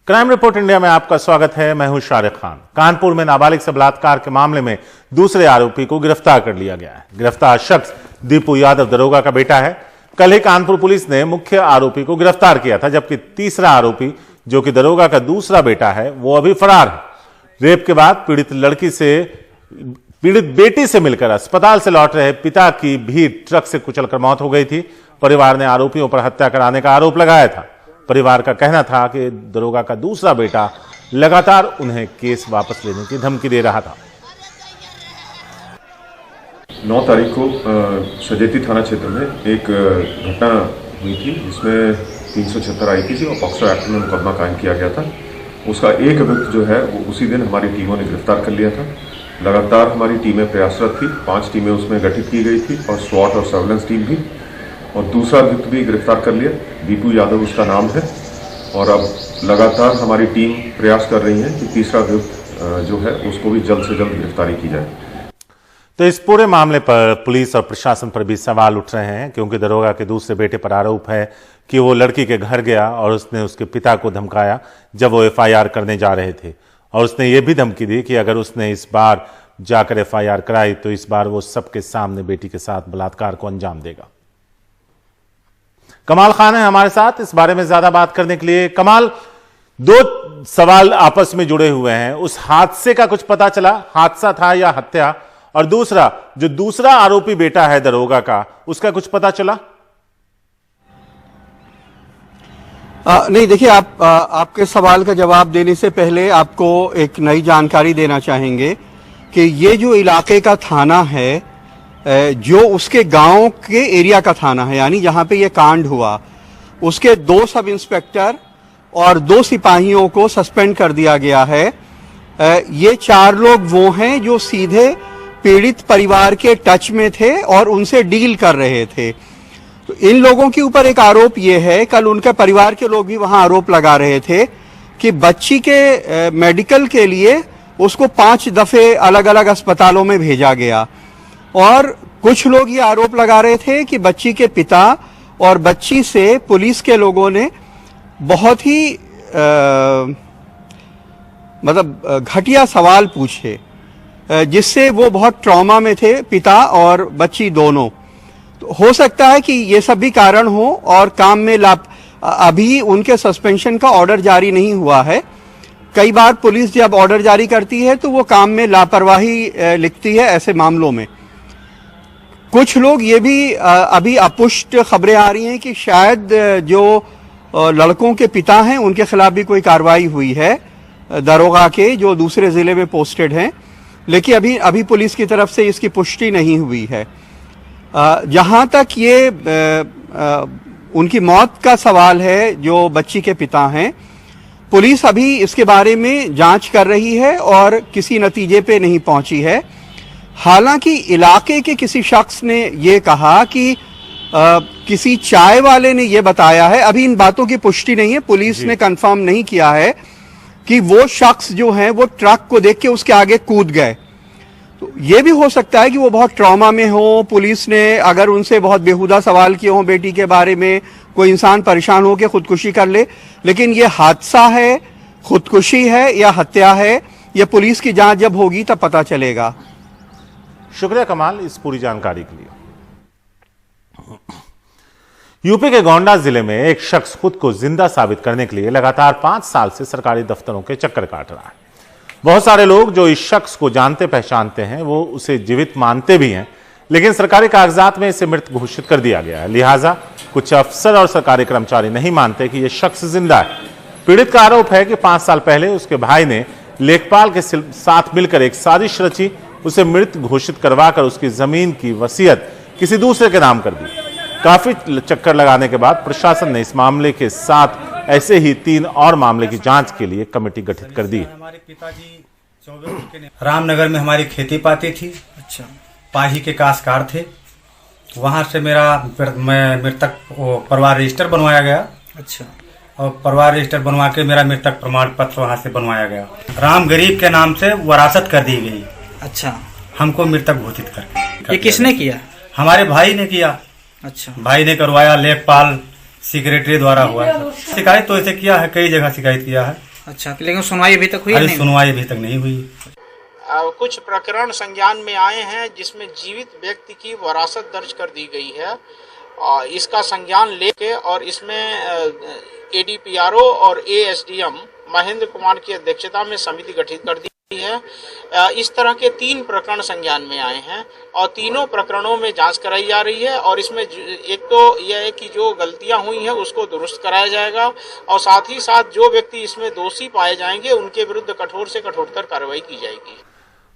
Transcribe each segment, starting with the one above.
Crime report India में आपका स्वागत है। मैं हूं शारिक खान। कानपुर में नाबालिग से बलात्कार के मामले में दूसरे आरोपी को गिरफ्तार कर लिया गया है। गिरफ्तार शख्स दीपू यादव दरोगा का बेटा है। कल ही कानपुर पुलिस ने मुख्य आरोपी को गिरफ्तार किया था, जबकि तीसरा आरोपी जो कि दरोगा का दूसरा बेटा है वो अभी फरार है। रेप के बाद पीड़ित बेटी से मिलकर अस्पताल से लौट रहे पिता की भी ट्रक से कुचलकर मौत हो गई थी। परिवार ने आरोपियों पर हत्या कराने का आरोप लगाया था। परिवार का कहना था कि दरोगा का दूसरा बेटा लगातार उन्हें केस वापस लेने की धमकी दे रहा था। 9 तारीख को सजेती थाना क्षेत्र में एक घटना हुई थी जिसमें 376 IPC और पॉक्सो एक्ट में मुकदमा कायम किया गया था। उसका एक अभियुक्त जो है वो उसी दिन हमारी टीमों ने गिरफ्तार कर लिया था। लगातार हमारी टीमें प्रयासरत थी। 5 टीमें उसमें गठित की गई थी और स्वॉट और सर्वेलेंस टीम भी। और दूसरा अभियुक्त भी गिरफ्तार कर लिया, दीपू यादव उसका नाम है। और अब लगातार हमारी टीम प्रयास कर रही है कि तीसरा अभियुक्त जो है उसको भी जल्द से जल्द गिरफ्तारी की जाए। तो इस पूरे मामले पर पुलिस और प्रशासन पर भी सवाल उठ रहे हैं, क्योंकि दरोगा के दूसरे बेटे पर आरोप है कि वो लड़की के घर गया और उसने उसके पिता को धमकाया जब वो FIR करने जा रहे थे। और उसने ये भी धमकी दी कि अगर उसने इस बार जाकर FIR कराई तो इस बार वो सबके सामने बेटी के साथ बलात्कार को अंजाम देगा। कमाल खान है हमारे साथ इस बारे में ज्यादा बात करने के लिए। कमाल, 2 सवाल आपस में जुड़े हुए हैं। उस हादसे का कुछ पता चला, हादसा था या हत्या? और दूसरा, जो दूसरा आरोपी बेटा है दरोगा का, उसका कुछ पता चला? नहीं, देखिए, आपके सवाल का जवाब देने से पहले आपको एक नई जानकारी देना चाहेंगे कि ये जो इलाके का थाना है, जो उसके गांव के एरिया का थाना है, यानी जहां पे ये कांड हुआ, उसके 2 सब इंस्पेक्टर और 2 सिपाहियों को सस्पेंड कर दिया गया है। ये 4 लोग वो हैं जो सीधे पीड़ित परिवार के टच में थे और उनसे डील कर रहे थे। तो इन लोगों के ऊपर एक आरोप ये है, कल उनके परिवार के लोग भी वहां आरोप लगा रहे थे कि बच्ची के मेडिकल के लिए उसको 5 दफे अलग अलग अस्पतालों में भेजा गया। और कुछ लोग ये आरोप लगा रहे थे कि बच्ची के पिता और बच्ची से पुलिस के लोगों ने बहुत ही घटिया सवाल पूछे, जिससे वो बहुत ट्रॉमा में थे, पिता और बच्ची दोनों। तो हो सकता है कि ये सब भी कारण हो और काम में अभी उनके सस्पेंशन का ऑर्डर जारी नहीं हुआ है। कई बार पुलिस जब ऑर्डर जारी करती है तो वो काम में लापरवाही लिखती है ऐसे मामलों में। कुछ लोग ये भी अभी अपुष्ट खबरें आ रही हैं कि शायद जो लड़कों के पिता हैं उनके खिलाफ भी कोई कार्रवाई हुई है, दरोगा के जो दूसरे जिले में पोस्टेड हैं, लेकिन अभी पुलिस की तरफ से इसकी पुष्टि नहीं हुई है। जहां तक ये उनकी मौत का सवाल है, जो बच्ची के पिता हैं, पुलिस अभी इसके बारे में जांच कर रही है और किसी नतीजे पे नहीं पहुंची है। हालांकि इलाके के किसी शख्स ने ये कहा कि किसी चाय वाले ने ये बताया है, अभी इन बातों की पुष्टि नहीं है, पुलिस ने कंफर्म नहीं किया है कि वो शख्स जो है वो ट्रक को देख के उसके आगे कूद गए। तो ये भी हो सकता है कि वो बहुत ट्रॉमा में हो, पुलिस ने अगर उनसे बहुत बेहुदा सवाल किए हों बेटी के बारे में, कोई इंसान परेशान हो के खुदकुशी कर ले। लेकिन ये हादसा है, खुदकुशी है या हत्या है, ये पुलिस की जांच जब होगी तब पता चलेगा। शुक्रिया कमाल इस पूरी जानकारी के लिए। यूपी के गोंडा जिले में एक शख्स खुद को जिंदा साबित करने के लिए लगातार 5 साल से सरकारी दफ्तरों के चक्कर काट रहा है। बहुत सारे लोग जो इस शख्स को जानते पहचानते हैं वो उसे जीवित मानते भी हैं, लेकिन सरकारी कागजात में इसे मृत घोषित कर दिया गया है। लिहाजा कुछ अफसर और सरकारी कर्मचारी नहीं मानते कि यह शख्स जिंदा है। पीड़ित का आरोप है कि 5 साल पहले उसके भाई ने लेखपाल के साथ मिलकर एक साजिश रची, उसे मृत घोषित करवाकर उसकी जमीन की वसीयत किसी दूसरे के नाम कर दी। काफी चक्कर लगाने के बाद प्रशासन ने इस मामले के साथ ऐसे ही 3 और मामले की जांच के लिए कमेटी गठित कर दी। हमारे पिताजी 24 रामनगर में हमारी खेती पाती थी। अच्छा, पाही के काश्तकार थे। वहां से मेरा मृतक परिवार रजिस्टर बनवाया गया। अच्छा, और परिवार रजिस्टर बनवा के मेरा मृतक प्रमाण पत्र वहां से बनवाया गया। राम गरीब के नाम से वरासत कर दी गई। अच्छा, हमको मृतक घोषित करके। ये किसने किया? हमारे भाई ने किया। अच्छा, भाई ने करवाया, लेखपाल सेक्रेटरी द्वारा हुआ। शिकायत तो ऐसे किया है, कई जगह शिकायत किया है। अच्छा, लेकिन सुनवाई अभी तक हुई अरे नहीं? सुनवाई अभी तक नहीं हुई। कुछ प्रकरण संज्ञान में आए हैं जिसमें जीवित व्यक्ति की वरासत दर्ज कर दी गई है। इसका संज्ञान लेके और इसमें एडीपीआरओ और एएसडीएम महेंद्र कुमार की अध्यक्षता में समिति गठित कर दी है। इस तरह के 3 प्रकरण संज्ञान में आए हैं और तीनों प्रकरणों में जांच कराई जा रही है और इसमें एक तो यह है कि जो गलतियां हुई हैं उसको दुरुस्त कराया जाएगा और साथ ही साथ जो व्यक्ति इसमें दोषी पाए जाएंगे उनके विरुद्ध कठोर से कठोरतर कार्रवाई की जाएगी।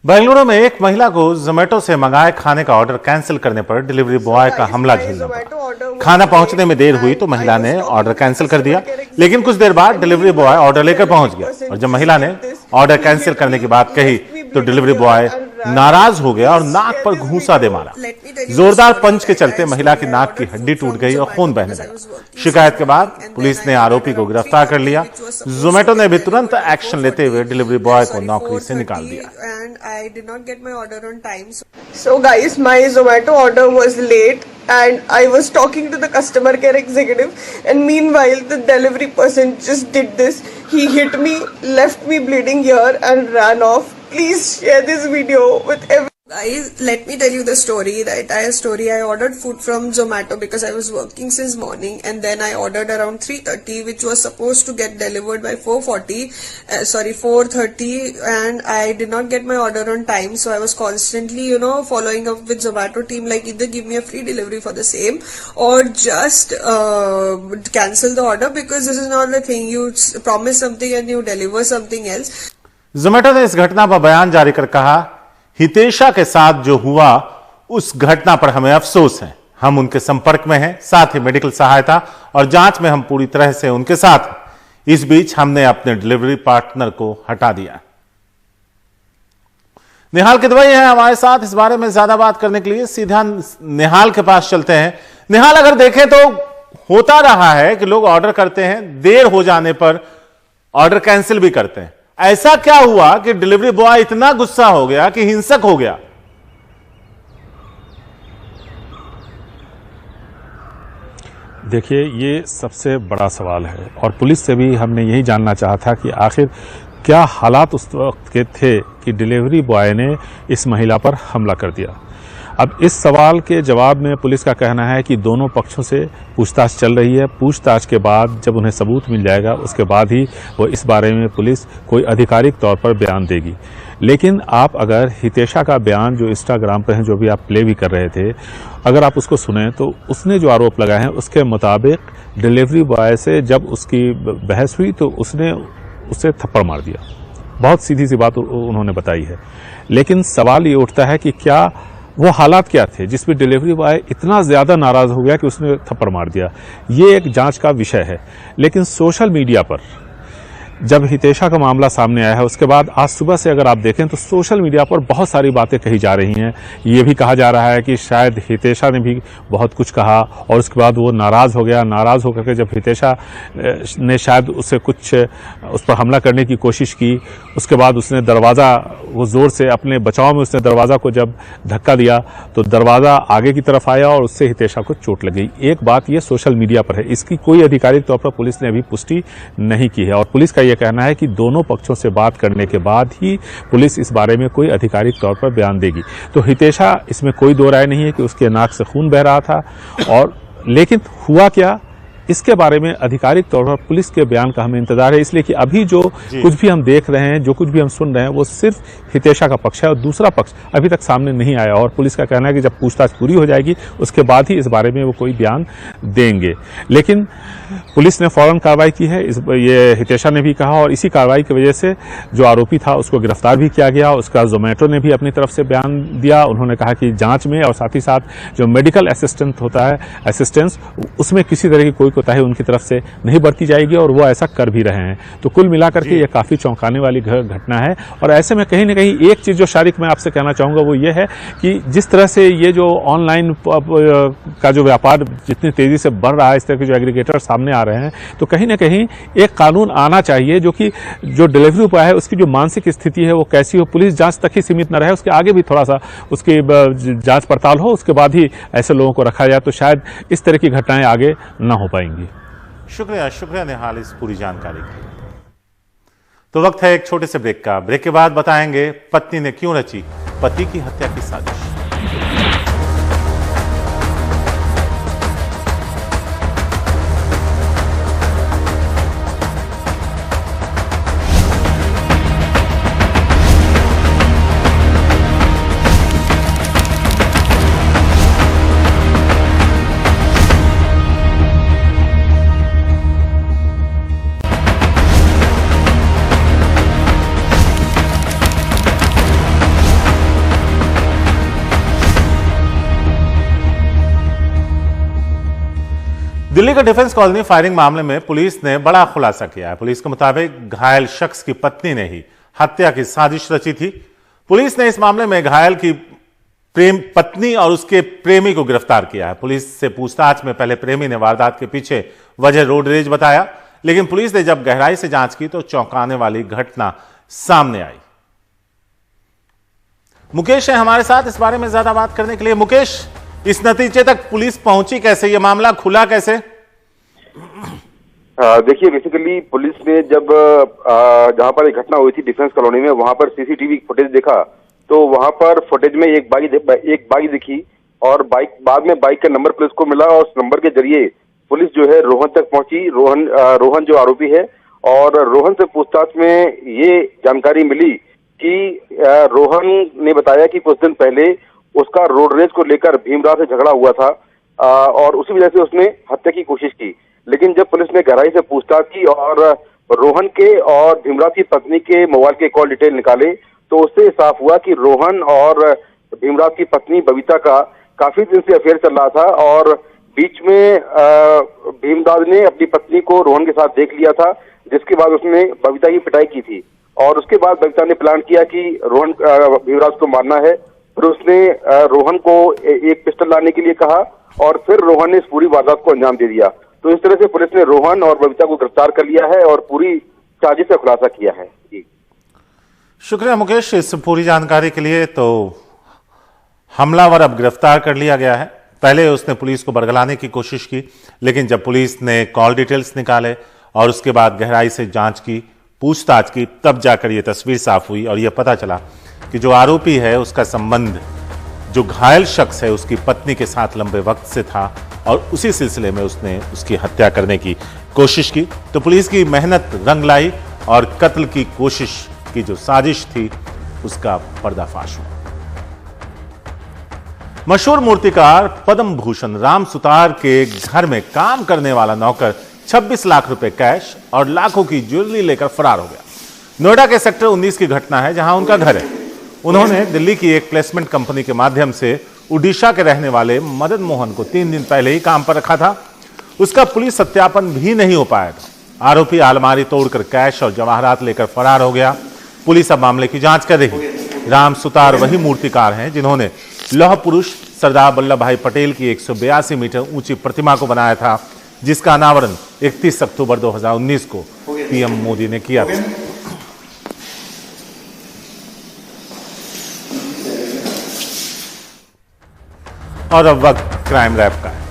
बेंगलुरु में एक महिला को जोमेटो से मंगाए खाने का ऑर्डर कैंसिल करने पर डिलीवरी बॉय का हमला झेलना पड़ा। खाना पहुंचने में देर हुई तो महिला ने ऑर्डर कैंसिल कर दिया, लेकिन कुछ देर बाद डिलीवरी बॉय ऑर्डर लेकर पहुंच गया और जब महिला ने ऑर्डर कैंसिल करने की बात कही तो डिलीवरी बॉय नाराज हो गया और नाक पर घूंसा दे मारा। जोरदार पंच के चलते महिला की नाक की हड्डी टूट गई और खून बहने लगा। शिकायत के बाद पुलिस ने आरोपी को गिरफ्तार कर लिया। जोमेटो ने भी तुरंत एक्शन लेते हुए डिलीवरी बॉय को नौकरी से निकाल दिया। I did not get my order on time. So guys, my Zomato order was late and I was talking to the customer care executive and meanwhile the delivery person just did this. He hit me, left me bleeding here and ran off. Please share this video with everyone. Guys, let me tell you the story, the entire story. I ordered food from Zomato because I was working since morning and then I ordered around 3:30 which was supposed to get delivered by 4:30 and I did not get my order on time, so I was constantly following up with Zomato team like either give me a free delivery for the same or just cancel the order because this is not the thing. You promise something and you deliver something else. Zomato ने इस घटना पर बयान जारी कर कहा, हितेशा के साथ जो हुआ उस घटना पर हमें अफसोस है। हम उनके संपर्क में हैं, साथ ही मेडिकल सहायता और जांच में हम पूरी तरह से उनके साथ हैं। इस बीच हमने अपने डिलीवरी पार्टनर को हटा दिया। निहाल किदवई है हमारे साथ इस बारे में ज्यादा बात करने के लिए। सीधा निहाल के पास चलते हैं। निहाल, अगर देखें तो होता रहा है कि लोग ऑर्डर करते हैं, देर हो जाने पर ऑर्डर कैंसिल भी करते हैं। ऐसा क्या हुआ कि डिलीवरी बॉय इतना गुस्सा हो गया कि हिंसक हो गया? देखिए, ये सबसे बड़ा सवाल है और पुलिस से भी हमने यही जानना चाहा था कि आखिर क्या हालात उस वक्त के थे कि डिलीवरी बॉय ने इस महिला पर हमला कर दिया। अब इस सवाल के जवाब में पुलिस का कहना है कि दोनों पक्षों से पूछताछ चल रही है। पूछताछ के बाद जब उन्हें सबूत मिल जाएगा उसके बाद ही वो इस बारे में पुलिस कोई आधिकारिक तौर पर बयान देगी। लेकिन आप अगर हितेशा का बयान जो इंस्टाग्राम पर है, जो भी आप प्ले भी कर रहे थे, अगर आप उसको सुने तो उसने जो आरोप लगाए हैं उसके मुताबिक डिलीवरी बॉय से जब उसकी बहस हुई तो उसने उसे थप्पड़ मार दिया। बहुत सीधी सी बात उन्होंने बताई है। लेकिन सवाल ये उठता है कि क्या वो हालात क्या थे जिसमें डिलीवरी बॉय इतना ज्यादा नाराज हो गया कि उसने थप्पड़ मार दिया। ये एक जांच का विषय है। लेकिन सोशल मीडिया पर जब हितेशा का मामला सामने आया है उसके बाद आज सुबह से अगर आप देखें तो सोशल मीडिया पर बहुत सारी बातें कही जा रही हैं। ये भी कहा जा रहा है कि शायद हितेशा ने भी बहुत कुछ कहा और उसके बाद वो नाराज हो गया। नाराज होकर के जब हितेशा ने शायद उसे कुछ उस पर हमला करने की कोशिश की, उसके बाद उसने दरवाज़ा वो जोर से अपने बचाव में उसने दरवाज़ा को जब धक्का दिया तो दरवाज़ा आगे की तरफ आया और उससे हितेशा को चोट लगी। एक बात ये सोशल मीडिया पर है, इसकी कोई आधिकारिक तौर पर पुलिस ने अभी पुष्टि नहीं की है और पुलिस का यह कहना है कि दोनों पक्षों से बात करने के बाद ही पुलिस इस बारे में कोई आधिकारिक तौर पर बयान देगी। तो हितेशा, इसमें कोई दो राय नहीं है कि उसके नाक से खून बह रहा था और लेकिन हुआ क्या इसके बारे में आधिकारिक तौर पर पुलिस के बयान का हमें इंतजार है। इसलिए कि अभी जो कुछ भी हम देख रहे हैं, जो कुछ भी हम सुन रहे हैं, वो सिर्फ हितेशा का पक्ष है और दूसरा पक्ष अभी तक सामने नहीं आया और पुलिस का कहना है कि जब पूछताछ पूरी हो जाएगी उसके बाद ही इस बारे में वो कोई बयान देंगे। लेकिन पुलिस ने फौरन कार्रवाई की है, ये हितेशा ने भी कहा और इसी कार्रवाई की वजह से जो आरोपी था उसको गिरफ्तार भी किया गया। उसका जोमेटो ने भी अपनी तरफ से बयान दिया। उन्होंने कहा कि जांच में और साथ ही साथ जो मेडिकल असिस्टेंट होता है, असिस्टेंस, उसमें किसी तरह की कोई कोताही उनकी तरफ से नहीं बरती जाएगी और वो ऐसा कर भी रहे हैं। तो कुल मिलाकर के ये काफी चौंकाने वाली घटना है और ऐसे में कहीं ना कहीं एक चीज जो शारिक मैं आपसे कहना चाहूंगा वो ये है कि जिस तरह से ये जो ऑनलाइन का जो व्यापार जितनी तेजी से बढ़ रहा है, इस तरह के जो एग्रीगेटर सामने आ रहे हैं, तो कहीं ना कहीं एक कानून आना चाहिए जो कि जो डिलीवरी बॉय है उसकी जो मानसिक स्थिति है वो कैसी हो, पुलिस जांच तक ही सीमित न रहे, उसके आगे भी थोड़ा सा उसकी जांच पड़ताल हो, उसके बाद ही ऐसे लोगों को रखा जाए तो शायद इस तरह की घटनाएं आगे न हो पाएंगी। शुक्रिया निहाल इस पूरी जानकारी के लिए। तो वक्त है एक छोटे से ब्रेक का। ब्रेक के बाद बताएंगे पत्नी ने क्यों रची पति की हत्या की साजिश। दिल्ली के डिफेंस कॉलोनी फायरिंग मामले में पुलिस ने बड़ा खुलासा किया है। पुलिस के मुताबिक घायल शख्स की पत्नी ने ही हत्या की साजिश रची थी। पुलिस ने इस मामले में घायल की पत्नी और उसके प्रेमी को गिरफ्तार किया है। पुलिस से पूछताछ में पहले प्रेमी ने वारदात के पीछे वजह रोड रेज बताया, लेकिन पुलिस ने जब गहराई से जांच की तो चौंकाने वाली घटना सामने आई। मुकेश है हमारे साथ इस बारे में ज्यादा बात करने के लिए। मुकेश, इस नतीजे तक पुलिस पहुंची कैसे, ये मामला खुला कैसे? देखिए, बेसिकली पुलिस ने जब जहां पर एक घटना हुई थी डिफेंस कॉलोनी में, वहां पर सीसीटीवी फुटेज देखा तो वहां पर फुटेज में एक बाइक दिखी और बाद में बाइक का नंबर पुलिस को मिला और उस नंबर के जरिए पुलिस जो है रोहन तक पहुंची। रोहन जो आरोपी है, और रोहन से पूछताछ में ये जानकारी मिली कि रोहन ने बताया कि कुछ दिन पहले उसका रोड रेज को लेकर भीमराव से झगड़ा हुआ था और उसी वजह से उसने हत्या की कोशिश की। लेकिन जब पुलिस ने गहराई से पूछताछ की और रोहन के और भीमराव की पत्नी के मोबाइल के कॉल डिटेल निकाले तो उससे साफ हुआ कि रोहन और भीमराव की पत्नी बबीता का काफी दिन से अफेयर चल रहा था और बीच में भीमराव ने अपनी पत्नी को रोहन के साथ देख लिया था, जिसके बाद उसने बबीता की पिटाई की थी और उसके बाद बबीता ने प्लान किया कि रोहन भीमराव को मारना है। फिर उसने रोहन को एक पिस्टल लाने के लिए कहा और फिर रोहन ने इस पूरी वारदात को अंजाम दे दिया। तो इस तरह से पुलिस ने रोहन और बबीता को गिरफ्तार कर लिया है और पूरी साजिश का खुलासा किया है। जी शुक्रिया मुकेश इस पूरी जानकारी के लिए। तो हमलावर अब गिरफ्तार कर लिया गया है। पहले उसने पुलिस को बरगलाने की कोशिश की, लेकिन जब पुलिस ने कॉल डिटेल्स निकाले और उसके बाद गहराई से जांच की, पूछताछ की, तब जाकर यह तस्वीर साफ हुई और यह पता चला कि जो आरोपी है उसका संबंध जो घायल शख्स है उसकी पत्नी के साथ लंबे वक्त से था और उसी सिलसिले में उसने उसकी हत्या करने की कोशिश की। तो पुलिस की मेहनत रंग लाई और कत्ल की कोशिश की जो साजिश थी उसका पर्दाफाश हुआ। मशहूर मूर्तिकार पद्म भूषण राम सुतार के घर में काम करने वाला नौकर 26 लाख रुपए कैश और लाखों की ज्वेलरी लेकर फरार हो गया। नोएडा के सेक्टर 19 की घटना है, जहां उनका घर है। उन्होंने दिल्ली की एक प्लेसमेंट कंपनी के माध्यम से उड़ीसा के रहने वाले मदन मोहन को 3 दिन पहले ही काम पर रखा था। उसका पुलिस सत्यापन भी नहीं हो पाया था। आरोपी अलमारी तोड़कर कैश और जवाहरात लेकर फरार हो गया। पुलिस अब मामले की जांच कर रही है। राम सुतार वही मूर्तिकार हैं जिन्होंने लौह पुरुष सरदार वल्लभ भाई पटेल की 182 मीटर ऊंची प्रतिमा को बनाया था, जिसका अनावरण 31 अक्टूबर 2019 को पीएम मोदी ने किया था। और अब वक्त क्राइम रैप का है।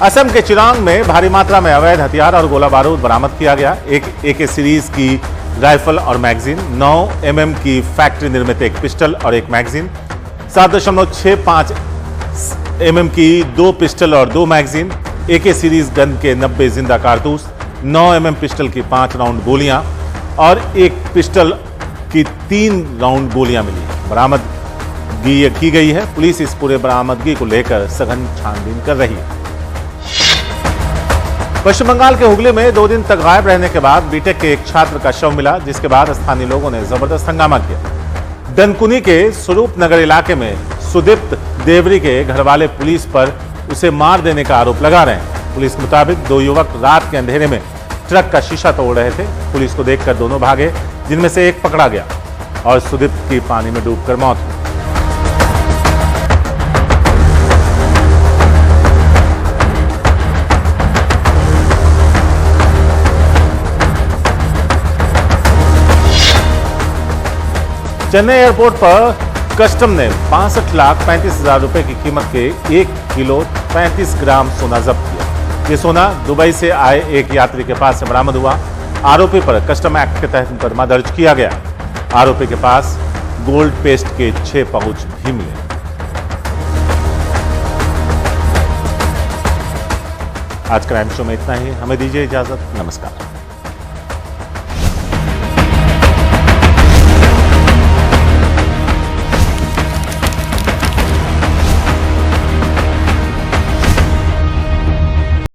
असम के चिरांग में भारी मात्रा में अवैध हथियार और गोला बारूद बरामद किया गया। एक AK सीरीज की राइफल और मैगजीन, 9 mm की फैक्ट्री निर्मित एक पिस्टल और एक मैगजीन, 7.65 mm की 2 पिस्टल और 2 मैगजीन, AK सीरीज गन के 90 जिंदा कारतूस, 9 mm पिस्टल की 5 राउंड गोलियां और एक पिस्टल की 3 राउंड गोलियां मिली। बरामदगी की गई है। पुलिस इस पूरे बरामदगी को लेकर सघन छानबीन कर रही है। पश्चिम बंगाल के हुगली में 2 दिन तक गायब रहने के बाद बीटेक के एक छात्र का शव मिला, जिसके बाद स्थानीय लोगों ने जबरदस्त हंगामा किया। दनकुनी के स्वरूप नगर इलाके में सुदीप्त देवरी के घरवाले पुलिस पर उसे मार देने का आरोप लगा रहे हैं। पुलिस के मुताबिक 2 युवक रात के अंधेरे में ट्रक का शीशा तोड़ रहे थे। पुलिस को देखकर दोनों भागे, जिनमें से एक पकड़ा गया और सुदीप्त की पानी में डूबकर मौत हुई। चेन्नई एयरपोर्ट पर कस्टम ने 65,35,000 रुपए की कीमत के 1 किलो 35 ग्राम सोना जब्त किया। ये सोना दुबई से आए एक यात्री के पास से बरामद हुआ। आरोपी पर कस्टम एक्ट के तहत मुकदमा दर्ज किया गया। आरोपी के पास गोल्ड पेस्ट के 6 पाउच भी मिले। आज क्राइम शो में इतना ही। हमें दीजिए इजाजत। नमस्कार।